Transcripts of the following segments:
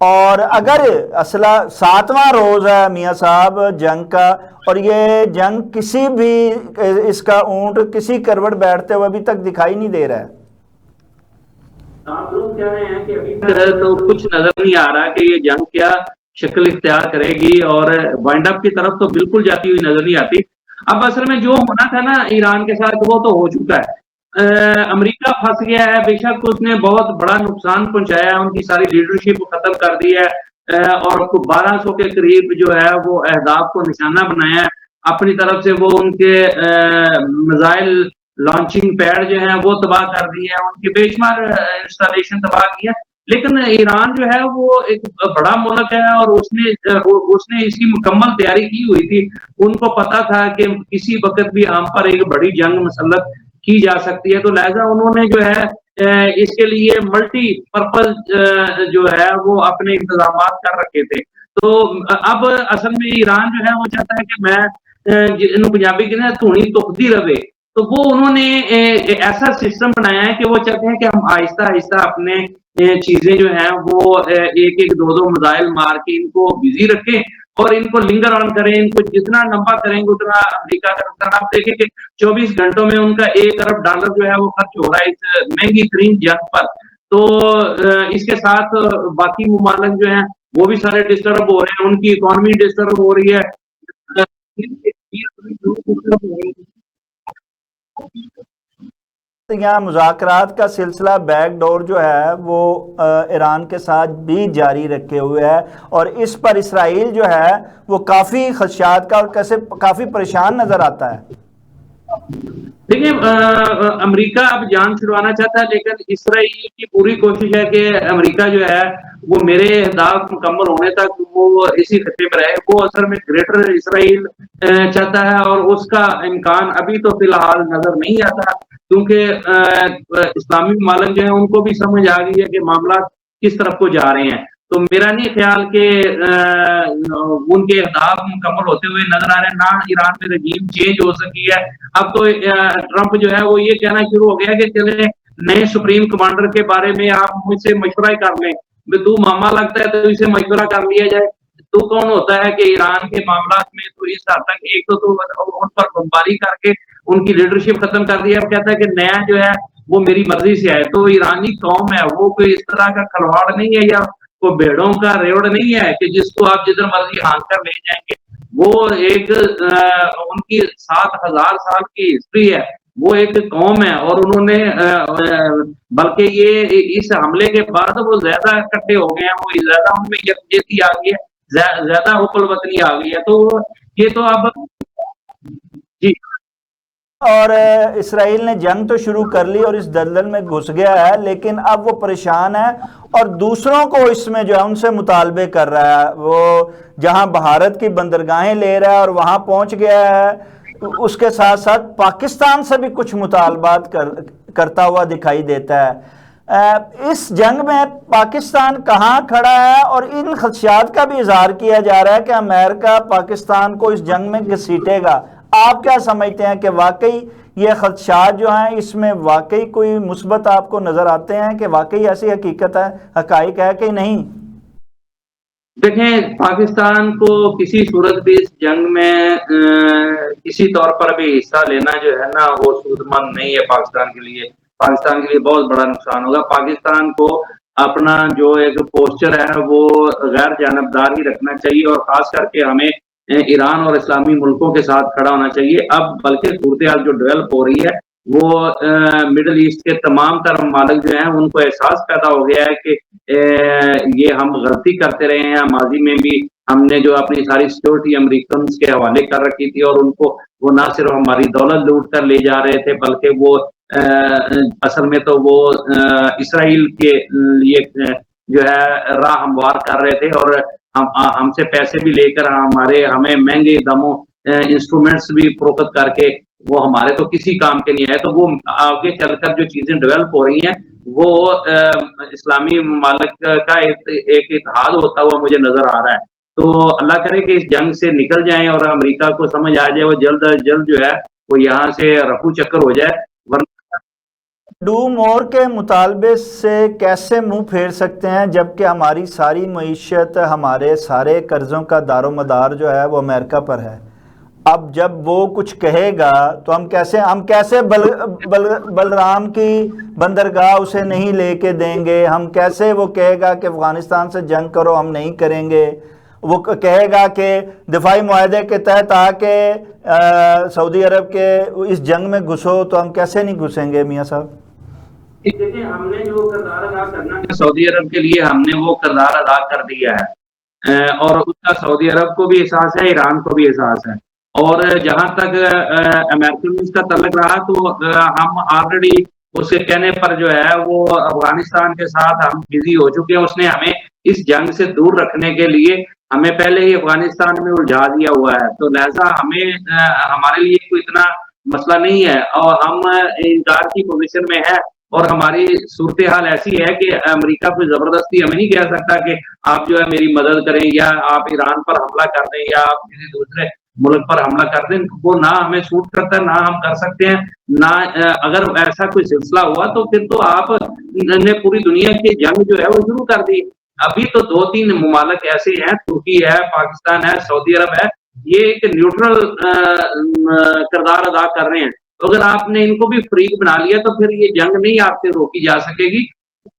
اور اگر اصلہ 7واں روز ہے میاں صاحب جنگ کا، اور یہ جنگ کسی بھی اس کا اونٹ کسی کروٹ بیٹھتے ہوئے ابھی تک دکھائی نہیں دے رہا ہے۔ آپ لوگ کہہ رہے ہیں کہ ابھی تک تو کچھ نظر نہیں آ رہا کہ یہ جنگ کیا شکل اختیار کرے گی، اور وائنڈ اپ کی طرف تو بالکل جاتی ہوئی نظر نہیں آتی۔ اب اصل میں جو ہونا تھا نا ایران کے ساتھ وہ تو ہو چکا ہے۔ امریکہ پھنس گیا ہے، بے شک اس نے بہت بڑا نقصان پہنچایا ہے، ان کی ساری لیڈرشپ ختم کر دی ہے، اور 1200 کے قریب جو ہے وہ اہداف کو نشانہ بنایا ہے اپنی طرف سے۔ وہ ان کے میزائل لانچنگ پیڈ جو ہیں وہ تباہ کر دی ہے، ان کی بے شمار انسٹالیشن تباہ کی ہے۔ لیکن ایران جو ہے وہ ایک بڑا ملک ہے، اور اس نے اس کی مکمل تیاری کی ہوئی تھی۔ ان کو پتا تھا کہ کسی وقت بھی ہم پر ایک بڑی جنگ مسلط کی جا سکتی ہے، تو لہذا انہوں نے جو ہے اس کے لیے ملٹی پرپز جو ہے وہ اپنے انتظامات کر رکھے تھے۔ تو اب اصل میں ایران جو ہے وہ چاہتا ہے کہ میں پنجابی کے نا دھونی تختی رہے، تو وہ انہوں نے ایسا سسٹم بنایا ہے کہ وہ چاہتے ہیں کہ ہم آہستہ آہستہ اپنے چیزیں جو ہیں وہ ایک ایک دو دو میزائل مار کے ان کو بزی رکھیں، اور ان کو لنگر آن کریں، ان کو جتنا لمبا کریں گے اتنا امریکہ کا نقصان۔ آپ دیکھیں کہ 24 گھنٹوں میں ان کا $1 ارب جو ہے وہ خرچ ہو رہا ہے اس مہنگی ترین جنگ پر۔ تو اس کے ساتھ باقی ممالک جو ہیں وہ بھی سارے ڈسٹرب ہو رہے ہیں، ان کی اکانومی ڈسٹرب ہو رہی ہے۔ یہاں مذاکرات کا سلسلہ بیک ڈور جو ہے وہ ایران کے ساتھ بھی جاری رکھے ہوئے ہے، اور اس پر اسرائیل جو ہے وہ کافی خدشات کا اور کافی پریشان نظر آتا ہے۔ دیکھیں امریکہ اب جان چھڑوانا چاہتا ہے، لیکن اسرائیل کی پوری کوشش ہے کہ امریکہ جو ہے وہ میرے اہداف مکمل ہونے تک وہ اسی خطے پر رہے۔ وہ اصل میں گریٹر اسرائیل چاہتا ہے، اور اس کا امکان ابھی تو فی الحال نظر نہیں آتا، کیونکہ اسلامی ممالک جو ہیں ان کو بھی سمجھ آ گئی ہے کہ معاملات کس طرف کو جا رہے ہیں۔ تو میرا نہیں خیال کہ ان کے اہداف مکمل ہوتے ہوئے نظر آ رہے ہیں، نہ ایران میں رجیم چینج ہو سکی ہے۔ اب تو ٹرمپ جو ہے وہ یہ کہنا شروع ہو گیا کہ چلے نئے سپریم کمانڈر کے بارے میں آپ مجھ سے مشورہ کر لیں، تو ماما لگتا ہے تو اسے مشورہ کر لیا جائے۔ تو کون ہوتا ہے کہ ایران کے معاملات میں تو اس حد تک ایک تو ان پر بمباری کر کے ان کی لیڈرشپ ختم کر دی ہے۔ اب کہتا ہے کہ نیا جو ہے وہ میری مرضی سے آئے۔ تو ایرانی قوم ہے وہ کوئی اس طرح کا کھلواڑ نہیں ہے، یا وہ بھیڑوں کا ریوڑ نہیں ہے کہ جس کو آپ جدھر مرضی ہانک کر لے جائیں گے۔ وہ ایک ان کی 7000 سال کی ہسٹری ہے، وہ ایک قوم ہے، اور انہوں نے بلکہ یہ اس حملے کے بعد وہ زیادہ اکٹھے ہو گئے ہیں، وہ زیادہ ان میں یکجہتی آ گئی ہے، زیادہ حب الوطنی آ گئی ہے۔ تو یہ تو اب جی اور اسرائیل نے جنگ تو شروع کر لی اور اس دلدل میں گھس گیا ہے، لیکن اب وہ پریشان ہے اور دوسروں کو اس میں جو ہے ان سے مطالبے کر رہا ہے۔ وہ جہاں بھارت کی بندرگاہیں لے رہا ہے اور وہاں پہنچ گیا ہے، اس کے ساتھ ساتھ پاکستان سے بھی کچھ مطالبات کرتا ہوا دکھائی دیتا ہے۔ اس جنگ میں پاکستان کہاں کھڑا ہے، اور ان خدشات کا بھی اظہار کیا جا رہا ہے کہ امریکہ پاکستان کو اس جنگ میں گھسیٹے گا۔ آپ کیا سمجھتے ہیں کہ واقعی یہ خدشات جو ہیں اس میں واقعی کوئی مثبت آپ کو نظر آتے ہیں کہ واقعی ایسی حقیقت ہے، حقائق ہے کہ نہیں؟ دیکھیں پاکستان کو کسی صورت بھی اس جنگ میں کسی طور پر بھی حصہ لینا جو ہے نا وہ سود مند نہیں ہے پاکستان کے لیے۔ پاکستان کے لیے بہت بڑا نقصان ہوگا۔ پاکستان کو اپنا جو ایک پوسچر ہے وہ غیر جانبدار ہی رکھنا چاہیے، اور خاص کر کے ہمیں ایران اور اسلامی ملکوں کے ساتھ کھڑا ہونا چاہیے۔ اب بلکہ صورتحال جو ڈیولپ ہو رہی ہے وہ مڈل ایسٹ کے تمام تر ممالک جو ہیں ان کو احساس پیدا ہو گیا ہے کہ یہ ہم غلطی کرتے رہے ہیں۔ ماضی میں بھی ہم نے جو اپنی ساری سیکورٹی امریکنز کے حوالے کر رکھی تھی، اور ان کو وہ نہ صرف ہماری دولت لوٹ کر لے جا رہے تھے بلکہ وہ اصل میں تو وہ اسرائیل کے لیے جو ہے راہ ہموار کر رہے تھے، اور ہم سے پیسے بھی لے کر ہمیں مہنگے دموں انسٹرومنٹس بھی فروخت کر کے وہ ہمارے تو کسی کام کے نہیں آئے۔ تو وہ آگے چل کر جو چیزیں ڈیولپ ہو رہی ہیں وہ اسلامی ممالک کا ایک اتحاد ہوتا ہوا مجھے نظر آ رہا ہے۔ تو اللہ کرے کہ اس جنگ سے نکل جائیں اور امریکہ کو سمجھ آ جائے، وہ جلد از جلد جو ہے وہ یہاں سے رفو چکر ہو جائے، ورنہ ڈو مور کے مطالبے سے کیسے منہ پھیر سکتے ہیں جبکہ ہماری ساری معیشت، ہمارے سارے قرضوں کا دار و مدار جو ہے وہ امریکہ پر ہے؟ اب جب وہ کچھ کہے گا تو ہم کیسے بلرام کی بندرگاہ اسے نہیں لے کے دیں گے؟ ہم کیسے وہ کہے گا کہ افغانستان سے جنگ کرو، ہم نہیں کریں گے؟ وہ کہے گا کہ دفاعی معاہدے کے تحت آ کے سعودی عرب کے اس جنگ میں گھسو، تو ہم کیسے نہیں گھسیں گے میاں صاحب؟ دیکھیں، ہم نے جو کردار ادا کرنا ہے سعودی عرب کے لیے، ہم نے وہ کردار ادا کر دیا ہے، اور اس کا سعودی عرب کو بھی احساس ہے، ایران کو بھی احساس ہے۔ اور جہاں تک امریکن کا تعلق رہا تو ہم آلریڈی اس کے کہنے پر جو ہے وہ افغانستان کے ساتھ ہم بزی ہو چکے ہیں۔ اس نے ہمیں اس جنگ سے دور رکھنے کے لیے ہمیں پہلے ہی افغانستان میں الجھا دیا ہوا ہے، تو لہذا ہمارے لیے کوئی اتنا مسئلہ نہیں ہے، اور ہم انکار کی پوزیشن میں ہے، اور ہماری صورتحال ایسی ہے کہ امریکہ کوئی زبردستی ہمیں نہیں کہہ سکتا کہ آپ جو ہے میری مدد کریں، یا آپ ایران پر حملہ کر دیں، یا آپ کسی دوسرے ملک پر حملہ کر دیں۔ وہ نہ ہمیں سوٹ کرتا ہے، نہ ہم کر سکتے ہیں، نہ اگر ایسا کوئی سلسلہ ہوا تو پھر تو آپ نے پوری دنیا کی جنگ جو ہے وہ شروع کر دی۔ ابھی تو 2-3 ممالک ایسے ہیں، ترکی ہے، پاکستان ہے، سعودی عرب ہے، یہ ایک نیوٹرل کردار ادا کر رہے ہیں۔ تو اگر آپ نے ان کو بھی فریق بنا لیا تو پھر یہ جنگ نہیں آپ سے روکی جا سکے گی۔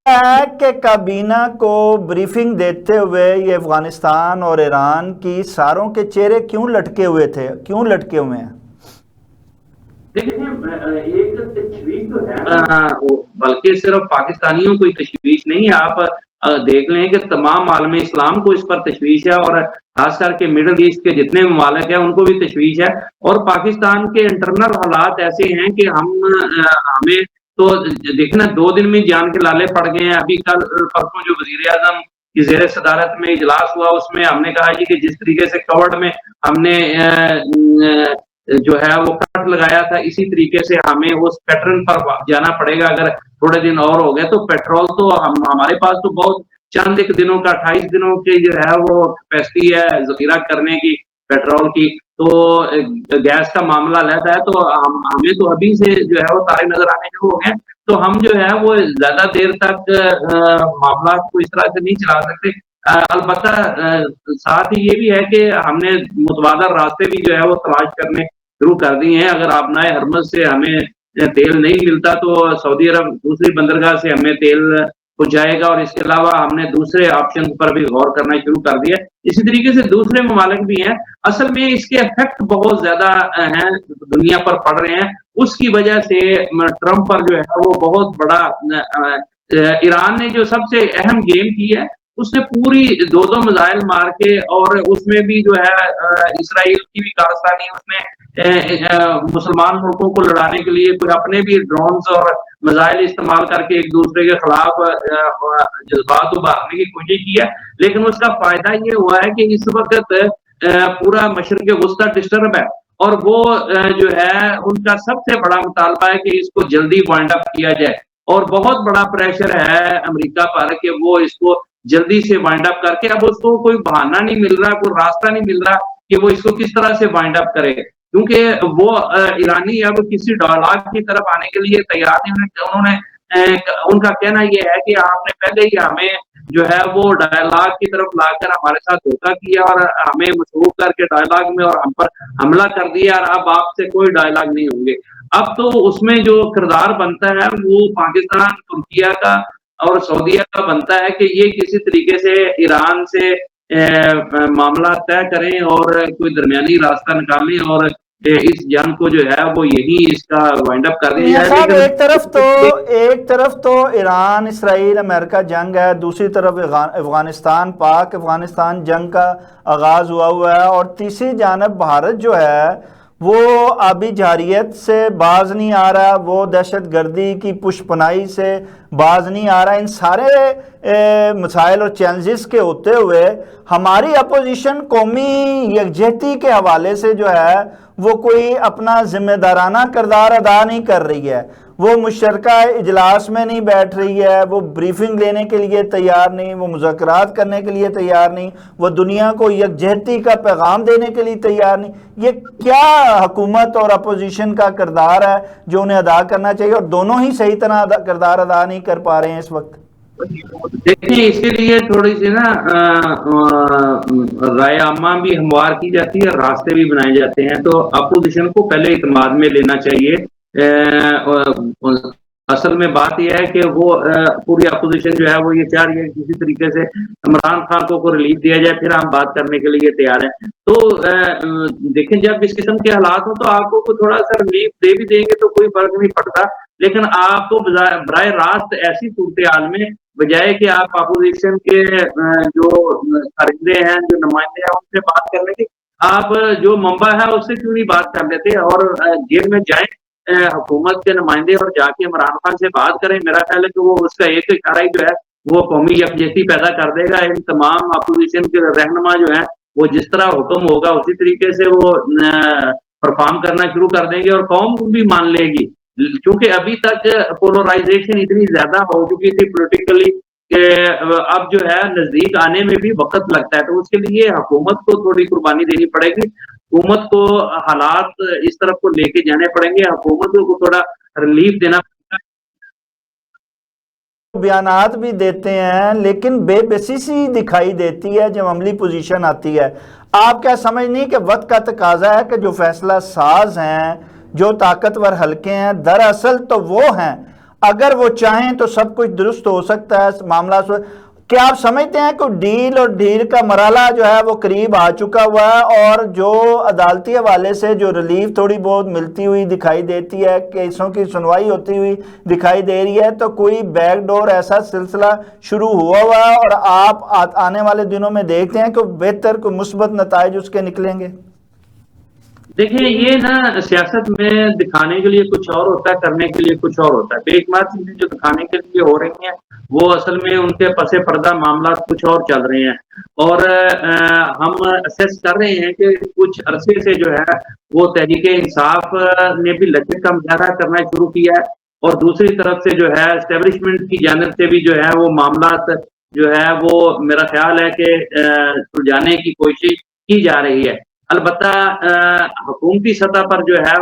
ہے کہ کابینہ کو بریفنگ دیتے ہوئے یہ افغانستان اور ایران کی ساروں کے چہرے کیوں لٹکے ہوئے تھے، کیوں لٹکے ہوئے ہیں؟ دیکھیں، ایک تشویش تو ہے، بلکہ صرف پاکستانیوں کو تشویش نہیں ہے، آپ دیکھ لیں کہ تمام عالم اسلام کو اس پر تشویش ہے، اور خاص کر کے مڈل ایسٹ کے جتنے ممالک ہیں ان کو بھی تشویش ہے۔ اور پاکستان کے انٹرنل حالات ایسے ہیں کہ ہمیں تو دیکھنا 2 دن میں جان کے لالے پڑ گئے ہیں۔ ابھی کل پرسوں جو وزیر اعظم کی زیر صدارت میں اجلاس ہوا، اس میں ہم نے کہا جی کہ جس طریقے سے کووڈ میں ہم نے جو ہے وہ کٹ لگایا تھا، اسی طریقے سے ہمیں اس پیٹرن پر جانا پڑے گا۔ اگر تھوڑے دن اور ہو گئے تو پیٹرول تو ہمارے پاس تو بہت چند ایک دنوں کا 28 دنوں کی جو ہے وہ کیپیسٹی ہے ذخیرہ کرنے کی پیٹرول کی، تو گیس کا معاملہ لیتا ہے، تو ہمیں تو ابھی سے جو ہے وہ تارے نظر آنے شروع ہو گئے، تو ہم جو ہے وہ زیادہ دیر تک معاملات کو اس طرح سے نہیں چلا سکتے۔ البتہ ساتھ ہی یہ بھی ہے کہ ہم نے متبادل راستے بھی جو ہے وہ تلاش کرنے شروع کر دی ہیں۔ اگر آبنائے ہرمز سے ہمیں تیل نہیں ملتا تو سعودی عرب دوسری بندرگاہ سے ہمیں تیل پہنچائے گا، اور اس کے علاوہ ہم نے دوسرے آپشن پر بھی غور کرنا شروع کر دیا۔ اسی طریقے سے دوسرے ممالک بھی ہیں، اصل میں اس کے افیکٹ بہت زیادہ ہیں، دنیا پر پڑ رہے ہیں۔ اس کی وجہ سے ٹرمپ پر جو ہے وہ بہت بڑا ایران نے جو سب سے اہم گیم کی ہے، اس نے پوری 2 میزائل مار کے، اور اس میں بھی جو ہے اسرائیل کی بھی کارستانی، اس نے مسلمان ملکوں کو لڑانے کے لیے کوئی اپنے بھی ڈرونز اور میزائل استعمال کر کے ایک دوسرے کے خلاف جذبات ابھارنے کی کوشش کی ہے۔ لیکن اس کا فائدہ یہ ہوا ہے کہ اس وقت پورا مشرق وسطی ڈسٹرب ہے، اور وہ جو ہے ان کا سب سے بڑا مطالبہ ہے کہ اس کو جلدی وائنڈ اپ کیا جائے، اور بہت بڑا پریشر ہے امریکہ پر کہ وہ اس کو جلدی سے وائنڈ اپ کر کے، اب اس کو کوئی بہانہ نہیں مل رہا، کوئی راستہ نہیں مل رہا کہ وہ اس کو کس طرح سے وائنڈ اپ کرے، کیونکہ وہ ایرانی اب کسی ڈائلاگ کی طرف آنے کے لیے تیار نہیں۔ ان کا کہنا یہ ہے کہ آپ نے پہلے ہی ہمیں جو ہے وہ ڈائلاگ کی طرف لا کر ہمارے ساتھ دھوکہ کیا، اور ہمیں مشروع کر کے ڈائلاگ میں اور ہم پر حملہ کر دیا، اور اب آپ سے کوئی ڈائلاگ نہیں ہوں گے۔ اب تو اس میں جو کردار بنتا ہے وہ پاکستان، ترکیہ کا اور سعودیہ کا بنتا ہے کہ یہ کسی طریقے سے ایران سے معاملہ طے کریں اور کوئی درمیانی راستہ نکالیں، اور اس جنگ کو جو ہے وہ یہی اس کا وائنڈ اپ کر دیا جائے۔ ایک طرف تو ایران اسرائیل امریکہ جنگ ہے، دوسری طرف افغانستان پاک افغانستان جنگ کا آغاز ہوا ہے، اور تیسری جانب بھارت جو ہے وہ آبی جارحیت سے باز نہیں آ رہا، وہ دہشت گردی کی پشپنائی سے باز نہیں آ رہا۔ ان سارے مسائل اور چیلنجز کے ہوتے ہوئے ہماری اپوزیشن قومی یکجہتی کے حوالے سے جو ہے وہ کوئی اپنا ذمہ دارانہ کردار ادا نہیں کر رہی ہے۔ وہ مشترکہ اجلاس میں نہیں بیٹھ رہی ہے، وہ بریفنگ لینے کے لیے تیار نہیں، وہ مذاکرات کرنے کے لیے تیار نہیں، وہ دنیا کو یکجہتی کا پیغام دینے کے لیے تیار نہیں. یہ کیا حکومت اور اپوزیشن کا کردار ہے جو انہیں ادا کرنا چاہیے، اور دونوں ہی صحیح طرح کردار ادا نہیں کر پا رہے ہیں اس وقت؟ دیکھیں اس کے لیے تھوڑی سی نا رائے عامہ بھی ہموار کی جاتی ہے، راستے بھی بنائے جاتے ہیں. تو اپوزیشن کو پہلے اعتماد میں لینا چاہیے. اصل میں بات یہ ہے کہ وہ پوری اپوزیشن جو ہے وہ یہ چاہ رہی ہے کسی طریقے سے عمران خان کو ریلیف دیا جائے، پھر ہم بات کرنے کے لیے تیار ہیں. تو دیکھیں جب اس قسم کے حالات ہوں تو آپ کو تھوڑا سا ریلیف دے بھی دیں گے تو کوئی فرق نہیں پڑتا، لیکن آپ کو براہ راست ایسی صورتحال میں بجائے کہ آپ اپوزیشن کے جو خریدے ہیں، جو نمائندے ہیں، ان سے بات کرنے کی آپ جو منبع ہے اس سے کیوں نہیں بات کر لیتے اور جیل میں جائیں حکومت کے نمائندے اور جا کے عمران خان سے بات کریں. میرا خیال ہے کہ وہ اس کا ایک اشارہ ہی جو ہے وہ قومی یکجہتی پیدا کر دے گا. ان تمام اپوزیشن کے رہنما جو ہیں وہ جس طرح حکم ہوگا اسی طریقے سے وہ پرفارم کرنا شروع کر دیں گے اور قوم بھی مان لے گی. کیونکہ ابھی تک پولرائزیشن اتنی زیادہ ہو چکی تھی پولیٹیکلی کہ اب جو ہے نزدیک آنے میں بھی وقت لگتا ہے. تو اس کے لیے حکومت کو تھوڑی قربانی دینی پڑے گی، حکومت کو حالات اس طرف کو لے کے جانے پڑیں گے، حکومت کو تھوڑا ریلیف دینا پڑے گا. بیانات بھی دیتے ہیں لیکن بے بسی سی دکھائی دیتی ہے جب عملی پوزیشن آتی ہے. آپ کیا سمجھ نہیں کہ وقت کا تقاضا ہے کہ جو فیصلہ ساز ہیں، جو طاقتور حلقے ہیں، دراصل تو وہ ہیں، اگر وہ چاہیں تو سب کچھ درست ہو سکتا ہے معاملہ. کیا آپ سمجھتے ہیں کہ ڈیل اور ڈھیل کا مرحلہ جو ہے وہ قریب آ چکا ہوا ہے، اور جو عدالتی حوالے سے جو ریلیف تھوڑی بہت ملتی ہوئی دکھائی دیتی ہے، کیسوں کی سنوائی ہوتی ہوئی دکھائی دے رہی ہے، تو کوئی بیک ڈور ایسا سلسلہ شروع ہوا ہوا ہے اور آپ آنے والے دنوں میں دیکھتے ہیں کہ بہتر کوئی مثبت نتائج اس کے نکلیں گے؟ دیکھیں یہ نا سیاست میں دکھانے کے لیے کچھ اور ہوتا ہے، کرنے کے لیے کچھ اور ہوتا ہے. تو ایک بات چیزیں جو دکھانے کے لیے ہو رہی ہیں وہ اصل میں ان کے پس پردہ معاملات کچھ اور چل رہے ہیں، اور ہم اسیس کر رہے ہیں کہ کچھ عرصے سے جو ہے وہ تحریک انصاف نے بھی لچک کا مظاہرہ کرنا شروع کیا ہے، اور دوسری طرف سے جو ہے اسٹیبلشمنٹ کی جانب سے بھی جو ہے وہ معاملات جو ہے وہ میرا خیال ہے کہ سلجھانے کی کوشش کی جا رہی ہے. البتہ حکومتی سطح پر جو ہے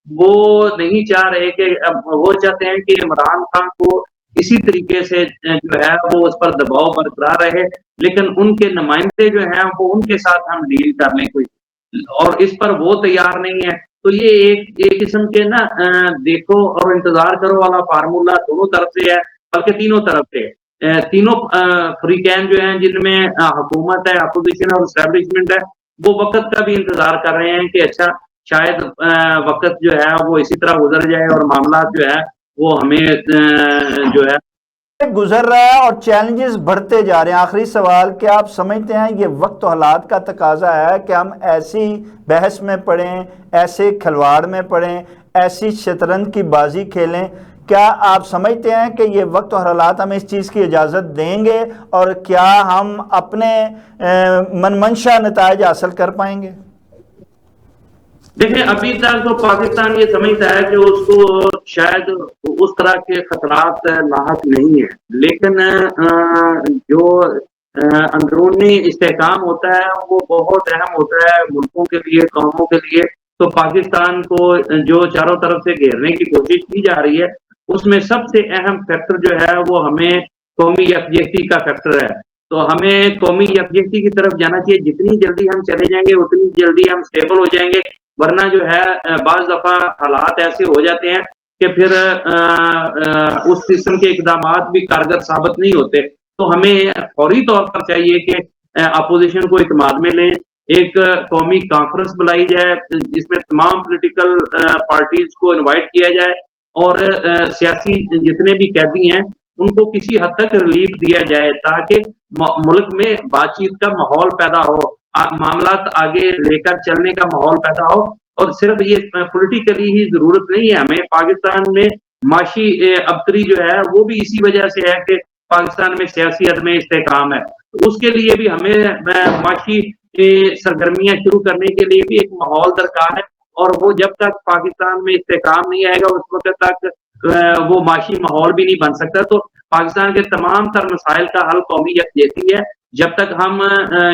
وہ نہیں چاہ رہے کہ وہ چاہتے ہیں کہ عمران خان کو اسی طریقے سے جو ہے وہ اس پر دباؤ برقرار رہے، لیکن ان کے نمائندے جو ہیں وہ ان کے ساتھ ہم ڈیل کر لیں کوئی، اور اس پر وہ تیار نہیں ہے. تو یہ ایک قسم کے نا دیکھو اور انتظار کرو والا فارمولہ دونوں طرف سے ہے، بلکہ تینوں طرف سے. تینوں فریقین جو ہیں جن میں حکومت ہے، اپوزیشن اور اسٹیبلشمنٹ ہے، وہ وقت کا بھی انتظار کر رہے ہیں کہ اچھا شاید وقت جو ہے وہ اسی طرح گزر جائے اور معاملات جو ہے وہ ہمیں جو ہے گزر رہا ہے اور چیلنجز بڑھتے جا رہے ہیں. آخری سوال، کیا آپ سمجھتے ہیں یہ وقت و حالات کا تقاضا ہے کہ ہم ایسی بحث میں پڑیں، ایسے کھلواڑ میں پڑیں، ایسی شطرنج کی بازی کھیلیں؟ کیا آپ سمجھتے ہیں کہ یہ وقت و حالات ہمیں اس چیز کی اجازت دیں گے، اور کیا ہم اپنے من منشا نتائج حاصل کر پائیں گے؟ دیکھیں ابھی تک تو پاکستان یہ سمجھتا ہے کہ اس کو شاید اس طرح کے خطرات لاحق نہیں ہیں، لیکن جو اندرونی استحکام ہوتا ہے وہ بہت اہم ہوتا ہے ملکوں کے لیے، قوموں کے لیے. تو پاکستان کو جو چاروں طرف سے گھیرنے کی کوشش کی جا رہی ہے اس میں سب سے اہم فیکٹر جو ہے وہ ہمیں قومی یکجہتی کا فیکٹر ہے. تو ہمیں قومی یکجہتی کی طرف جانا چاہیے. جتنی جلدی ہم چلے جائیں گے اتنی جلدی ہم اسٹیبل ہو جائیں گے، ورنہ جو ہے بعض دفعہ حالات ایسے ہو جاتے ہیں کہ پھر اس قسم کے اقدامات بھی کارگر ثابت نہیں ہوتے. تو ہمیں فوری طور پر چاہیے کہ اپوزیشن کو اعتماد میں لیں، ایک قومی کانفرنس بلائی جائے جس میں تمام پولیٹیکل پارٹیز کو انوائٹ کیا جائے، اور سیاسی جتنے بھی قیدی ہیں ان کو کسی حد تک ریلیف دیا جائے تاکہ ملک میں بات چیت کا ماحول پیدا ہو، معاملات آگے لے کر چلنے کا ماحول پیدا ہو. اور صرف یہ پولیٹیکلی ہی ضرورت نہیں ہے، ہمیں پاکستان میں معاشی ابتری جو ہے وہ بھی اسی وجہ سے ہے کہ پاکستان میں سیاسی عدم استحکام ہے. اس کے لیے بھی ہمیں معاشی سرگرمیاں شروع کرنے کے لیے بھی ایک ماحول درکار ہے، اور وہ جب تک پاکستان میں استحکام نہیں آئے گا اس وقت تک وہ معاشی ماحول بھی نہیں بن سکتا. تو پاکستان کے تمام تر مسائل کا حل قومی یکجہتی ہے. جب تک ہم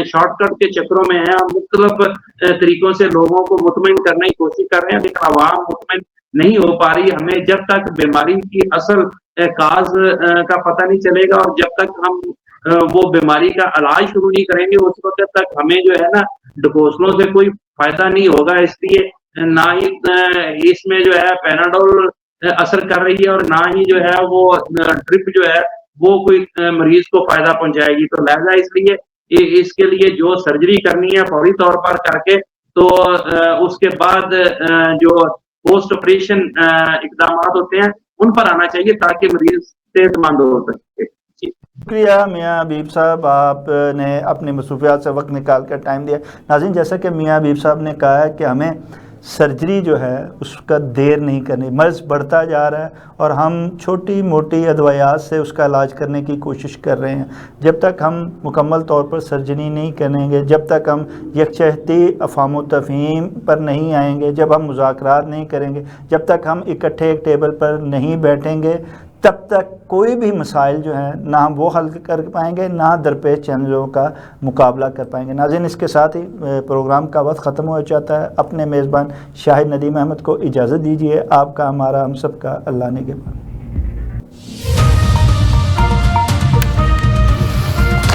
شارٹ کٹ کے چکروں میں ہیں، ہم مختلف طریقوں سے لوگوں کو مطمئن کرنے کی کوشش کر رہے ہیں، لیکن عوام مطمئن نہیں ہو پا رہی. ہمیں جب تک بیماری کی اصل کاز کا پتہ نہیں چلے گا اور جب تک ہم وہ بیماری کا علاج شروع نہیں کریں گے، اس وقت تک ہمیں جو ہے نا ڈھکوسلوں سے کوئی فائدہ نہیں ہوگا. اس لیے نہ ہی اس میں جو ہے پیناڈول اثر کر رہی ہے اور نہ ہی جو ہے وہ ڈرپ جو ہے وہ کوئی مریض کو فائدہ پہنچائے گی. تو لہذا اس لیے اس کے لیے جو سرجری کرنی ہے فوری طور پر کر کے، تو اس کے بعد جو پوسٹ آپریشن اقدامات ہوتے ہیں ان پر آنا چاہیے تاکہ مریض صحت مند ہو سکے. شکریہ میاں حبیب صاحب، آپ نے اپنی مصروفیات سے وقت نکال کر ٹائم دیا. ناظرین، جیسا کہ میاں حبیب صاحب نے کہا ہے کہ ہمیں سرجری جو ہے اس کا دیر نہیں کرنی. مرض بڑھتا جا رہا ہے اور ہم چھوٹی موٹی ادویات سے اس کا علاج کرنے کی کوشش کر رہے ہیں. جب تک ہم مکمل طور پر سرجری نہیں کریں گے، جب تک ہم یکجہتی افہام و تفہیم پر نہیں آئیں گے، جب ہم مذاکرات نہیں کریں گے، جب تک ہم اکٹھے ایک ٹیبل پر نہیں بیٹھیں گے، تب تک کوئی بھی مسائل جو ہیں نہ ہم وہ حل کر پائیں گے، نہ درپیش چیلنجوں کا مقابلہ کر پائیں گے. ناظرین، اس کے ساتھ ہی پروگرام کا وقت ختم ہو جاتا ہے. اپنے میزبان شاہد ندیم احمد کو اجازت دیجیے. آپ کا، ہمارا، ہم سب کا اللہ نگہبان.